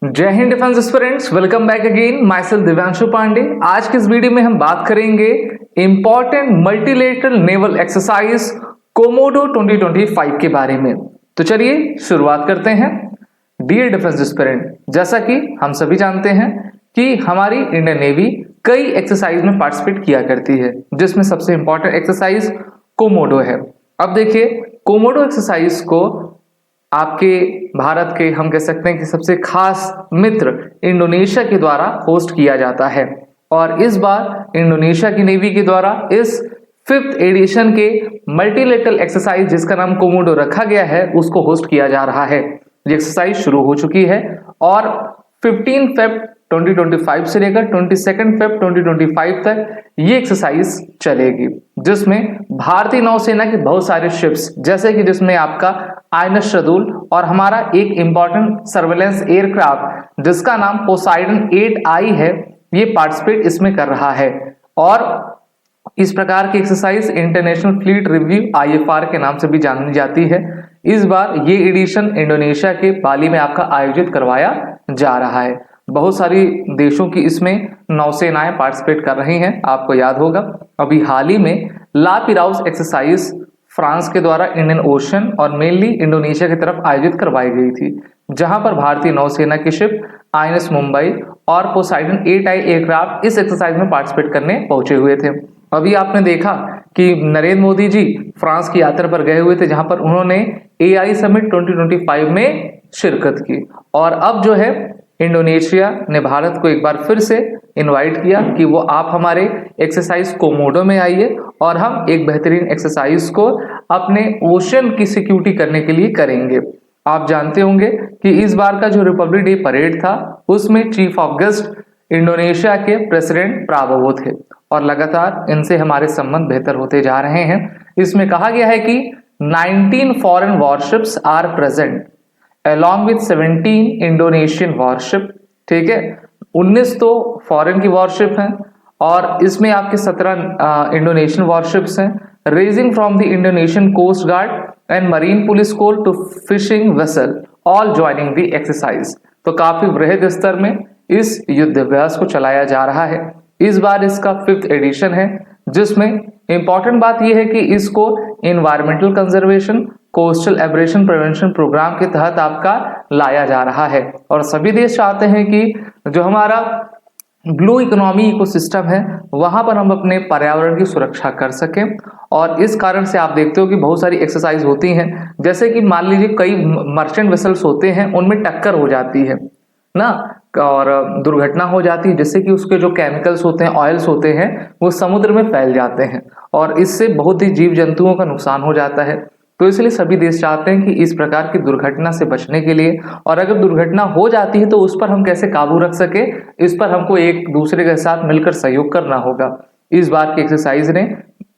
जय हिंद defence aspirants, welcome back again. Myself Divyanshu Pandey. आज के इस वीडियो में हम बात करेंगे important multilateral naval exercise Komodo 2025 के बारे में। तो चलिए शुरुआत करते हैं। डियर डिफेंस एस्पिरेंट, जैसा कि हम सभी जानते हैं कि हमारी इंडियन नेवी कई एक्सरसाइज में पार्टिसिपेट किया करती है, जिसमें सबसे इंपॉर्टेंट एक्सरसाइज कोमोडो है। अब देखिए, कोमोडो एक्सरसाइज को आपके भारत के हम कह सकते हैं कि सबसे खास मित्र इंडोनेशिया के द्वारा होस्ट किया जाता है, और इस बार इंडोनेशिया की नेवी के द्वारा इस 5th एडिशन के मल्टीलेटरल एक्सरसाइज जिसका नाम कोमोडो रखा गया है उसको होस्ट किया जा रहा है। ये एक्सरसाइज शुरू हो चुकी है और 15 फेब 2025 से लेकर 22 फेब 2025 तक ये एक्सरसाइज चलेगी, जिसमें भारतीय नौसेना के बहुत सारे शिप्स जैसे कि जिसमें आपका आईएनएस शार्दुल और हमारा एक इंपॉर्टेंट सर्वेलेंस एयरक्राफ्ट जिसका नाम पोसाइडन 8I है, ये पार्टिसिपेट इसमें कर रहा है। और इस प्रकार की exercise international fleet review IFR के नाम से भी जानी जाती है। इस बार ये एडिशन इंडोनेशिया के बाली में आपका आयोजित करवाया जा रहा है। बहुत सारी देशों की इसमें नौसेनाएं पार्टिसिपेट कर रही हैं। आपको याद होगा अभी हाल ही में ला पिराउस एक्सरसाइज फ्रांस के द्वारा इंडियन ओशन और मेनली इंडोनेशिया की तरफ आयोजित करवाई गई थी, जहां पर भारतीय नौसेना की शिप INS मुंबई और पोसाइडन 8I एयरक्राफ्ट इस एक्सरसाइज में पार्टिसिपेट करने पहुंचे हुए थे। अभी आपने देखा कि नरेंद्र मोदी जी फ्रांस की यात्रा पर गए हुए थे, जहां पर उन्होंने AI समिट 2025 में शिरकत की, और अब जो है इंडोनेशिया ने भारत को एक बार फिर से इनवाइट किया कि वो आप हमारे एक्सरसाइज कोमोडो में आइए और हम एक बेहतरीन एक्सरसाइज को अपने ओशन की सिक्योरिटी करने के लिए करेंगे। आप जानते होंगे कि इस बार का जो रिपब्लिक डे परेड था उसमें चीफ ऑफ गेस्ट इंडोनेशिया के प्रेसिडेंट प्राबोवो थे, और लगातार इनसे हमारे संबंध बेहतर होते जा रहे हैं। इसमें कहा गया है कि 19 foreign warships are present along with 17 Indonesian warship. ठीक है, 19 तो फॉरेन की वॉरशिप हैं और इसमें आपके 17 इंडोनेशियन वॉरशिप्स हैं, ranging from the Indonesian coast guard and marine police corps to fishing vessel all joining the exercise. तो काफी वृहद स्तर में इस युद्ध अभ्यास को चलाया जा रहा है। इस बार इसका 5th एडिशन है, जिसमें इंपॉर्टेंट बात यह है कि इसको environmental conservation coastal abrasion prevention program के तहत आपका लाया जा रहा है, और सभी देश चाहते हैं कि जो हमारा ब्लू इकोनॉमी इकोसिस्टम है वहां पर हम अपने पर्यावरण की सुरक्षा कर सकें। और इस कारण से आप देखते हो कि बहुत सारी एक्सरसाइज होती हैं, जैसे कि मान लीजिए कई मर्चेंट वेसल्स होते हैं, उनमें टक्कर हो जाती है ना, और दुर्घटना हो जाती है, जिससे कि उसके जो केमिकल्स होते हैं, ऑयल्स होते हैं, वो समुद्र में फैल जाते हैं और इससे बहुत ही जीव जंतुओं का नुकसान हो जाता है। तो इसलिए सभी देश चाहते हैं कि इस प्रकार की दुर्घटना से बचने के लिए, और अगर दुर्घटना हो जाती है तो उस पर हम कैसे काबू रख सके, इस पर हमको एक दूसरे के साथ मिलकर सहयोग करना होगा। इस बार की एक्सरसाइज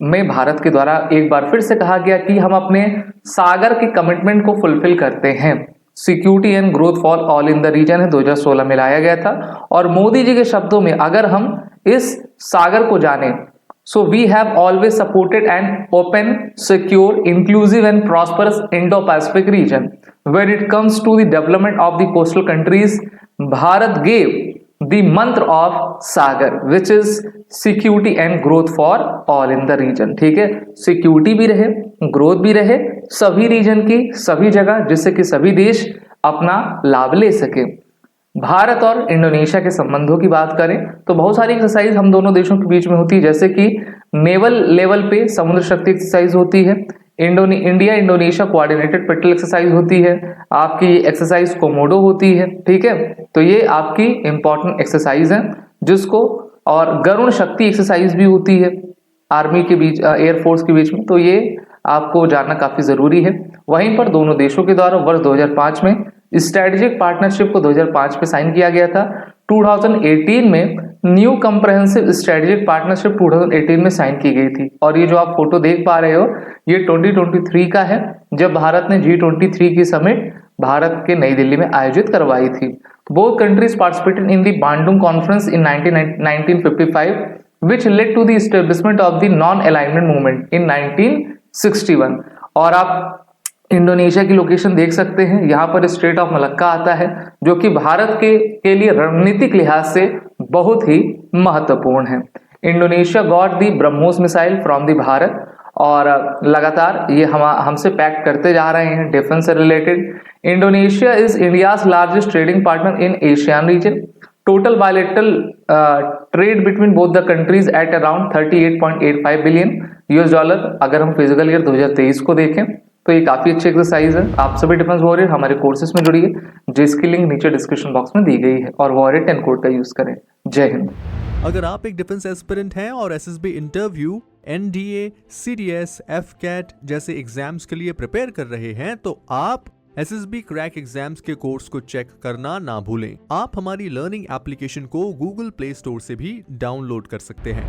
में भारत के द्वारा एक बार फिर से कहा गया कि हम अपने सागर के कमिटमेंट को फुलफिल करते हैं। Security and growth for all in the region है, 2016 में लाया गया था। और मोदी जी के शब्दों में अगर हम इस सागर को जाने, so we have always supported an open, secure, inclusive and prosperous Indo-Pacific region. When it comes to the development of the coastal countries, Bharat gave the mantra of Sagar, which is security and growth for all in the region. ठीक है, security भी रहे, growth भी रहे सभी reason की, सभी जगह, जिससे कि सभी देश अपना लाभ ले सके। भारत और इंडोनेशिया के संबंधों की बात करें तो बहुत सारी एक्सरसाइज हम दोनों देशों के बीच में होती है, जैसे कि नेवल लेवल पे समुद्र शक्ति एक्सरसाइज होती है, India Indonesia coordinated petrol exercise होती है, आपकी एक्सरसाइज कोमोडो होती है। ठीक है, तो ये आपकी इंपॉर्टेंट एक्सरसाइज है जिसको, और गरुण शक्ति एक्सरसाइज भी होती है आर्मी के बीच, एयरफोर्स के बीच में, तो ये आपको जानना काफी जरूरी है। वहीं पर दोनों देशों के द्वारा वर्ष 2005 में स्ट्रेटेजिक पार्टनरशिप को 2005 में साइन किया गया था। 2018 में न्यू कंप्रहेंसिव स्ट्रेटेजिक पार्टनरशिप 2018 में साइन की गई थी, और ये जो आप फोटो देख पा रहे हो ये 2023 का है, जब भारत ने G23 की समिट भारत के नई दिल्ली में आयोजित करवाई थी। Both countries participated in the Bandung conference in 1955 which led to the establishment of the non-alignment movement in 1961। और आप इंडोनेशिया की लोकेशन देख सकते हैं, यहाँ पर स्ट्रेट ऑफ मलक्का आता है जो कि भारत के लिए रणनीतिक लिहाज से बहुत ही महत्वपूर्ण है। Indonesia got the BrahMos missile from the Bharat, और लगातार ये हमसे पैक्ट करते जा रहे हैं डिफेंस से related. Indonesia is India's largest trading partner in Asian region. Total bilateral trade between both the countries at around 38.85 billion US dollar. अगर हम फिजिकल ईयर 2023 को देखें तो ये काफी अच्छी एक्सरसाइज है। आप सभी डिफेंस वॉरियर हमारे कोर्सेज में जुड़िए, जिसकी लिंक नीचे डिस्क्रिप्शन बॉक्स में दी गई है, और वॉरियर 10 कोड का यूज करें। जय हिंद। अगर आप एक डिफेंस एस्पिरेंट हैं और SSB interview, NDA, CDS, AFCAT जैसे एग्जाम्स के लिए प्रिपेयर कर रहे हैं तो आप एसएसबी क्रैक एग्जाम्स के कोर्स को चेक करना ना भूलें। आप हमारी लर्निंग एप्लीकेशन को गूगल प्ले स्टोर से भी डाउनलोड कर सकते हैं।